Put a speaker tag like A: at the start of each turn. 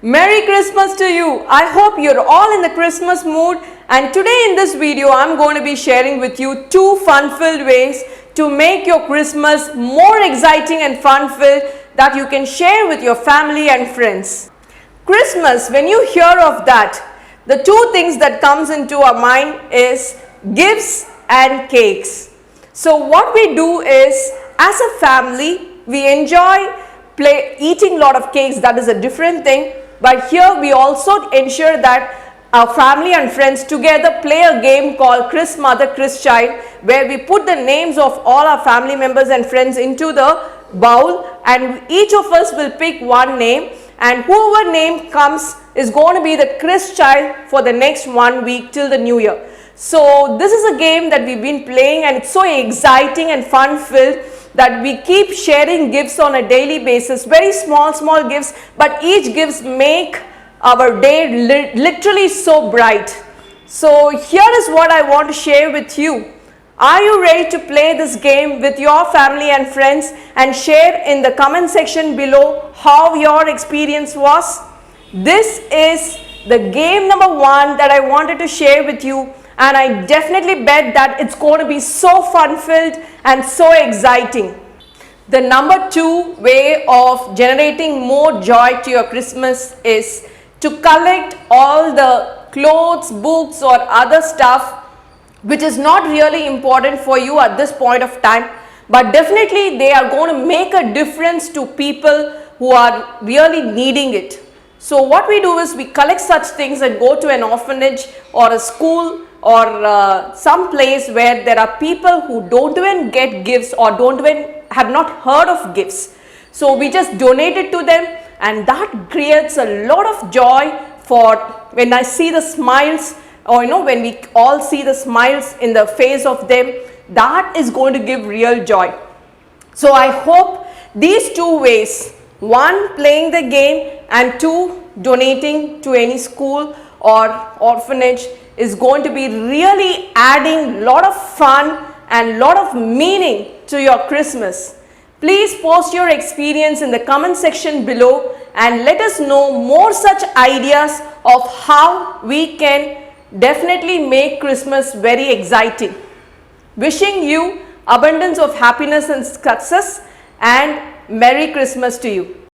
A: Merry Christmas to you. I hope you're all in the Christmas mood, and today in this video I'm going to be sharing with you two fun-filled ways to make your Christmas more exciting and fun-filled that you can share with your family and friends. Christmas, when you hear of that, the two things that comes into our mind is gifts and cakes. So what we do is, as a family, we enjoy eating a lot of cakes. That is a different thing. But here we also ensure that our family and friends together play a game called Chris Mother, Chris Child, where we put the names of all our family members and friends into the bowl, and each of us will pick one name, and whoever name comes is going to be the Chris Child for the next 1 week till the new year. So this is a game that we've been playing, and it's so exciting and fun filled that we keep sharing gifts on a daily basis. Very small gifts, but each gifts make our day literally so bright. So here is what I want to share with you. Are you ready to play this game with your family and friends, and share in the comment section below how your experience was? This is the game number 1 that I wanted to share with you, and I definitely bet that it's going to be so fun filled and so exciting. The number 2 way of generating more joy to your Christmas is to collect all the clothes, books or other stuff which is not really important for you at this point of time, but definitely they are going to make a difference to people who are really needing it. So what we do is we collect such things and go to an orphanage or a school or some place where there are people who don't even get gifts or have not heard of gifts. So we just donate it to them, and that creates a lot of joy for when I see the smiles, or when we all see the smiles in the face of them. That is going to give real joy. So I hope these two ways, 1 playing the game and 2 donating to any school or orphanage, is going to be really adding lot of fun and lot of meaning to your Christmas. Please post your experience in the comment section below and let us know more such ideas of how we can definitely make Christmas very exciting. Wishing you abundance of happiness and success, and Merry Christmas to you.